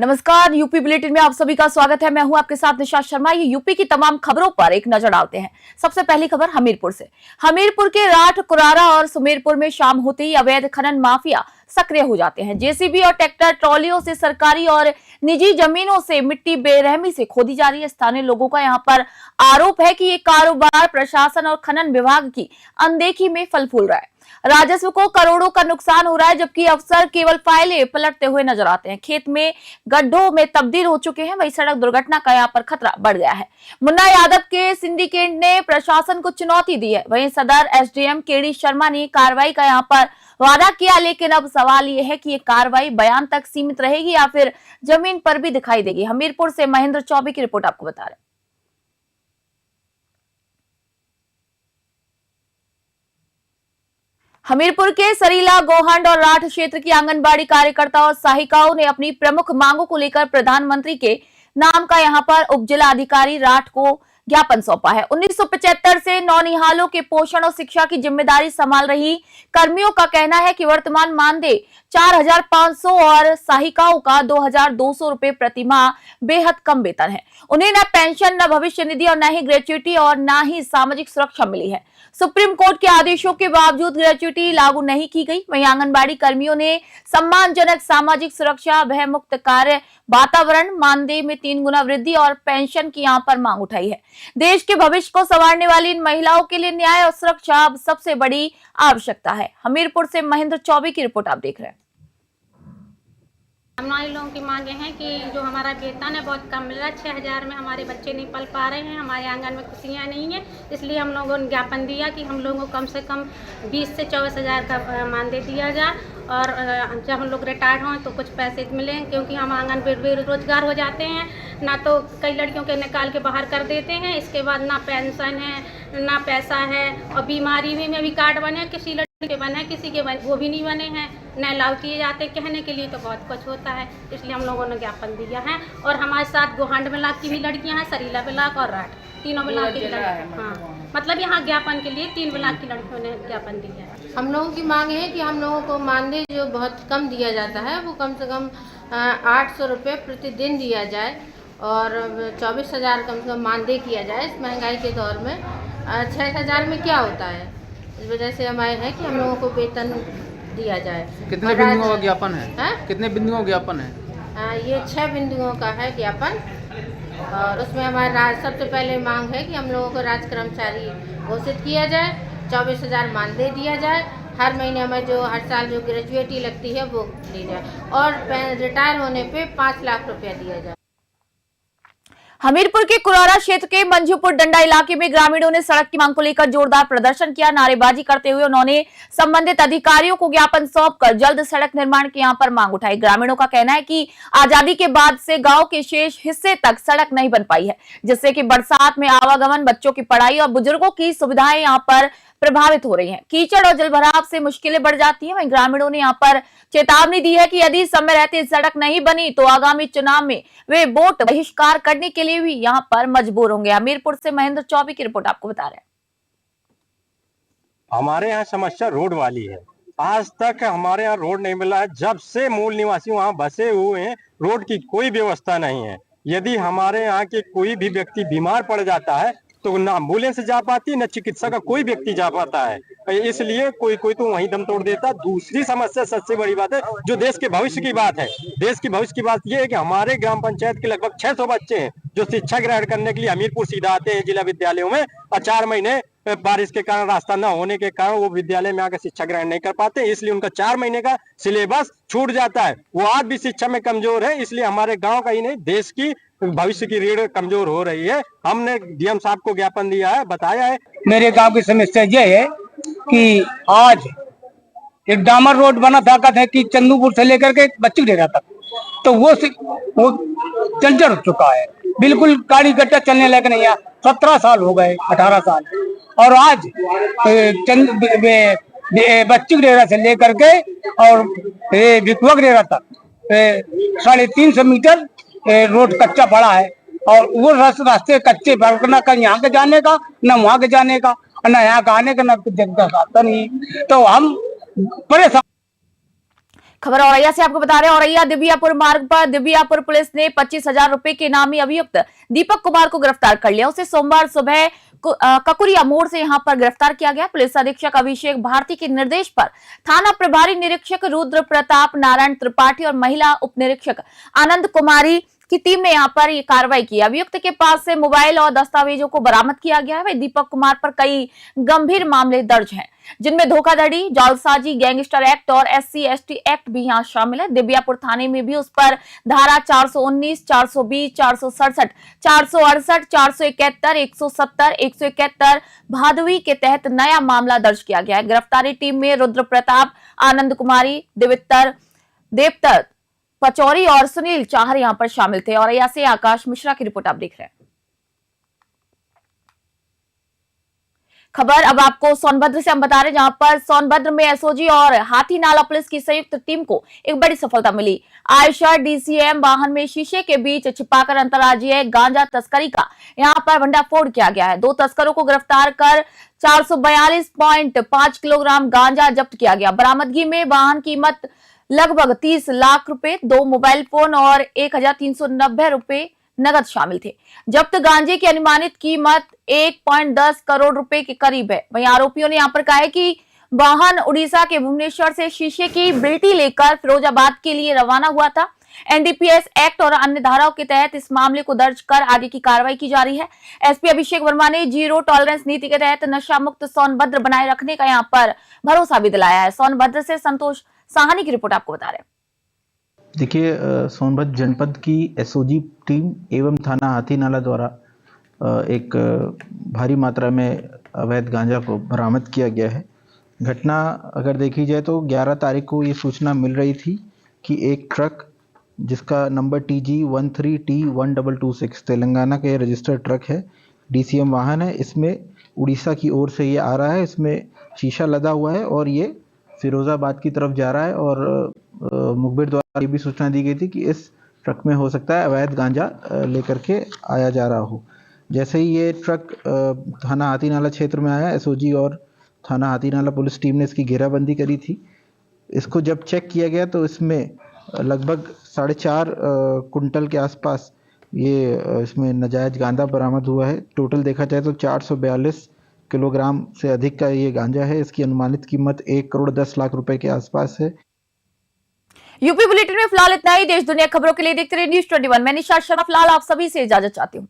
नमस्कार, UP bulletin में आप सभी का स्वागत है। मैं हूं आपके साथ निशा शर्मा। ये यूपी की तमाम खबरों पर एक नजर डालते हैं। सबसे पहली खबर हमीरपुर से। हमीरपुर के राठ, कुरारा और सुमेरपुर में शाम होते ही अवैध खनन माफिया सक्रिय हो जाते हैं। जेसीबी और ट्रैक्टर ट्रॉलियों से सरकारी और निजी जमीनों से मिट्टी बेरहमी से खोदी जा रही है। स्थानीय लोगों का यहाँ पर आरोप है कि ये कारोबार प्रशासन और खनन विभाग की अनदेखी में फल फूल रहा है। राजस्व को करोड़ों का नुकसान हो रहा है, जबकि अफसर केवल फाइलें पलटते हुए नजर आते हैं। खेत में गड्ढों में तब्दील हो चुके हैं। वही सड़क दुर्घटना का यहाँ पर खतरा बढ़ गया है। मुन्ना यादव के सिंडिकेट ने प्रशासन को चुनौती दी है। वहीं सदर एसडीएम केडी शर्मा ने कार्रवाई का यहाँ पर वादा किया, लेकिन अब सवाल ये है कि ये कार्रवाई बयान तक सीमित रहेगी या फिर जमीन पर भी दिखाई देगी। हमीरपुर से महेंद्र चौबे की रिपोर्ट आपको बता रहे। हमीरपुर के सरीला, गोहंड और राठ क्षेत्र की आंगनबाड़ी कार्यकर्ता और सहायिकाओं ने अपनी प्रमुख मांगों को लेकर प्रधानमंत्री के नाम का यहां पर उप जिला अधिकारी राठ को ज्ञापन सौंपा है। 1975 से नौनिहालों के पोषण और शिक्षा की जिम्मेदारी संभाल रही कर्मियों का कहना है कि वर्तमान मानदेय 4,500 और सहायिकाओं का 2,200 रुपए प्रति माह बेहद कम वेतन है। उन्हें न पेंशन, न भविष्य निधि और न ही ग्रेच्युटी और न ही सामाजिक सुरक्षा मिली है। सुप्रीम कोर्ट के आदेशों के बावजूद ग्रेच्युटी लागू नहीं की गई। वहीं आंगनबाड़ी कर्मियों ने सम्मानजनक सामाजिक सुरक्षा, भयमुक्त कार्य वातावरण, मानदेय में 3 गुना वृद्धि और पेंशन की यहाँ पर मांग उठाई है। देश के भविष्य को संवारने वाली इन महिलाओं के लिए न्याय और सुरक्षा अब सबसे बड़ी आवश्यकता है। हमीरपुर से महेंद्र चौबे की रिपोर्ट आप देख रहे हैं। हमारे लोगों की मांगे हैं कि जो हमारा वेतन है बहुत कम मिल रहा है। 6,000 में हमारे बच्चे नहीं पल पा रहे हैं, हमारे आंगन में खुशियाँ नहीं हैं। इसलिए हम लोगों ने ज्ञापन दिया कि हम लोगों को कम से कम 20 से 24,000 का मानदेय दिया जाए और जब हम लोग रिटायर्ड हों तो कुछ पैसे मिलें, क्योंकि हम आंगन बेरोजगार हो जाते हैं। ना तो कई लड़कियों के निकाल के बाहर कर देते हैं, इसके बाद ना पेंशन है ना पैसा है, और बीमारी में भी कार्ड बने, किसी लड़की के बने, किसी के बने, वो भी नहीं बने हैं, न अलाउ किए जाते। कहने के लिए तो बहुत कुछ होता है, इसलिए हम लोगों ने ज्ञापन दिया है। और हमारे साथ गोहांड ब्लाक की भी लड़कियां हैं, सरीला ब्लाक और राठ, तीनों ब्लाक की लड़कियां। हाँ, मतलब यहाँ ज्ञापन के लिए 3 ब्लाक की लड़कियों ने ज्ञापन दिया है। हम लोगों की मांग है कि हम लोगों को मानदेय जो बहुत कम दिया जाता है वो कम से कम 800 रुपये प्रतिदिन दिया जाए और 24,000 कम से कम मानदेय किया जाए। इस महंगाई के दौर में 6,000 में क्या होता है, इस वजह से हमारे है कि हम लोगों को वेतन दिया जाए। कितने बिंदुओं का ज्ञापन है? कितने बिंदुओं का ज्ञापन है? ये 6 बिंदुओं का है ज्ञापन। और उसमें हमारा सबसे पहले मांग है कि हम लोगों को राज कर्मचारी घोषित किया जाए, 24,000 मानदेय दिया जाए, हर महीने हमें जो हर साल जो ग्रेजुएटी लगती है वो दी जाए और रिटायर होने पे 5 लाख रुपया दिया जाए। हमीरपुर के कुरारा क्षेत्र के मंजूपुर डंडा इलाके में ग्रामीणों ने सड़क की मांग को लेकर जोरदार प्रदर्शन किया। नारेबाजी करते हुए उन्होंने संबंधित अधिकारियों को ज्ञापन सौंपकर जल्द सड़क निर्माण की यहां पर मांग उठाई। ग्रामीणों का कहना है कि आजादी के बाद से गांव के शेष हिस्से तक सड़क नहीं बन पाई है, जिससे कि बरसात में आवागमन, बच्चों की पढ़ाई और बुजुर्गों की सुविधाएं यहां पर प्रभावित हो रही हैं। कीचड़ और जलभराव से मुश्किलें बढ़ जाती हैं। वहीं ग्रामीणों ने यहां पर चेतावनी दी है कि यदि समय रहते सड़क नहीं बनी तो आगामी चुनाव में वे वोट बहिष्कार करने के लिए भी यहां पर मजबूर होंगे। हमीरपुर से महेंद्र चौबे की रिपोर्ट आपको बता रहे हैं। हमारे यहाँ समस्या रोड वाली है। आज तक हमारे यहाँ रोड नहीं मिला है। जब से मूल निवासी वहाँ बसे हुए हैं, रोड की कोई व्यवस्था नहीं है। यदि हमारे यहाँ के कोई भी व्यक्ति बीमार पड़ जाता है तो न एम्बुलेंस जा पाती, न चिकित्सा का कोई व्यक्ति जा पाता है, इसलिए कोई तो वहीं दम तोड़ देता। दूसरी समस्या सबसे बड़ी बात है, जो देश के भविष्य की बात है, देश की भविष्य की बात यह है कि हमारे ग्राम पंचायत के लगभग 600 बच्चे हैं जो शिक्षा ग्रहण करने के लिए हमीरपुर सीधा आते हैं जिला विद्यालयों में, और 4 महीने बारिश के कारण रास्ता न होने के कारण वो विद्यालय में आकर शिक्षा ग्रहण नहीं कर पाते, इसलिए उनका 4 महीने का सिलेबस छूट जाता है। वो आज भी शिक्षा में कमजोर है, इसलिए हमारे गांव का ही नहीं देश की भविष्य की रीढ़ कमजोर हो रही है। हमने डीएम साहब को ज्ञापन दिया है, बताया है। मेरे गांव की समस्या ये है कि आज एक डामर रोड बना था, कहते हैं कि चंदूपुर से लेकर के बच्ची डेरा तक, तो वो जर्जर हो चुका है, बिल्कुल गाड़ी गड्ढा चलने लायक नहीं है। 17 साल हो गए, 18 साल, और आज बच्ची डेरा से लेकर के और भिकुआ डेरा तक 350 मीटर रोड कच्चा पड़ा है, और वो रास्ते कच्चे, न कहीं यहाँ के जाने का, न वहाँ के जाने का, न यहाँ का आने का, न रास्ता नहीं। तो हम परेशान। खबर औरैया से आपको बता रहे हैं, औरैया दिव्यापुर मार्ग पर दिव्यापुर पुलिस ने 25,000 रुपए के इनामी अभियुक्त दीपक कुमार को गिरफ्तार कर लिया। उसे सोमवार सुबह ककुरिया मोड़ से यहां पर गिरफ्तार किया गया। पुलिस अधीक्षक अभिषेक भारती के निर्देश पर थाना प्रभारी निरीक्षक रुद्र प्रताप नारायण त्रिपाठी और महिला उप निरीक्षक आनंद कुमारी की टीम ने यहां पर ये कार्रवाई की। अभियुक्त के पास से मोबाइल और दस्तावेजों को बरामद किया गया है। वही दीपक कुमार पर कई गंभीर मामले दर्ज हैं, जिनमें धोखाधड़ी, जालसाजी, गैंगस्टर एक्ट और SC/ST एक्ट भी यहां शामिल है। दिव्यापुर थाने में भी उस पर धारा 419, 420, 467, 468, 471, 170, 171 भादवी के तहत नया मामला दर्ज किया गया है। गिरफ्तारी टीम में रुद्र प्रताप, आनंद कुमारी, देवतर पचौरी और सुनील चाहर यहां पर शामिल थे। और यहाँ से आकाश मिश्रा की रिपोर्ट आप देख रहे हैं। खबर अब आपको सोनभद्र से हम बता रहे हैं, जहां पर सोनभद्र में एसओजी और हाथी नाला पुलिस की संयुक्त टीम को एक बड़ी सफलता मिली। आयशर DCM वाहन में शीशे के बीच छिपाकर अंतर्राज्यीय गांजा तस्करी का यहां पर भंडाफोड़ किया गया है। 2 तस्करों को गिरफ्तार कर 442.5 किलोग्राम गांजा जब्त किया गया। बरामदगी में वाहन कीमत लगभग 30 लाख रुपए, 2 मोबाइल फोन और 1,390 रुपए नगद शामिल थे। जब्त गांजे की अनुमानित कीमत 1.10 करोड़ रुपए के करीब है। वहीं आरोपियों ने यहां पर कहा है कि वाहन उड़ीसा के भुवनेश्वर से शीशे की बिल्टी लेकर फिरोजाबाद के लिए रवाना हुआ था। NDPS एक्ट और अन्य धाराओं के तहत इस मामले को दर्ज कर आगे की कार्रवाई की जा रही है। SP अभिषेक वर्मा ने जीरो टॉलरेंस नीति के तहत नशा मुक्त सोनभद्र बनाए रखने का यहां पर भरोसा भी दिलाया है। सोनभद्र से संतोष साहनी की रिपोर्ट आपको बता रहे हैं। देखिए, सोनभद्र जनपद की SOG टीम एवं थाना हाथी नाला द्वारा एक भारी मात्रा में अवैध गांजा को बरामद किया गया है। घटना अगर देखी जाए तो 11 तारीख को ये सूचना मिल रही थी कि एक ट्रक जिसका नंबर TG 13T1226 तेलंगाना का ये रजिस्टर्ड ट्रक है, DCM वाहन है। इसमें उड़ीसा की ओर से ये आ रहा है। इसमें शीशा लदा हुआ है और ये फिरोजाबाद की तरफ जा रहा है। और मुखबिर द्वारा ये भी सूचना दी गई थी कि इस ट्रक में हो सकता है अवैध गांजा लेकर के आया जा रहा हो। जैसे ही ये ट्रक थाना हाथी नाला क्षेत्र में आया, SOG और थाना हाथी नाला पुलिस टीम ने इसकी घेराबंदी करी थी। इसको जब चेक किया गया तो इसमें लगभग 4.5 कुंटल के आसपास ये इसमें नाजायज गांजा बरामद हुआ है। टोटल देखा जाए तो 442 किलोग्राम से अधिक का ये गांजा है। इसकी अनुमानित कीमत 1 करोड़ 10 लाख रुपए के आसपास है। यूपी बुलेटिन में फिलहाल इतना ही। देश दुनिया खबरों के लिए देखते रहिए News 21। मैं निशा शर्मा फिलहाल आप सभी से इजाजत चाहती हूँ।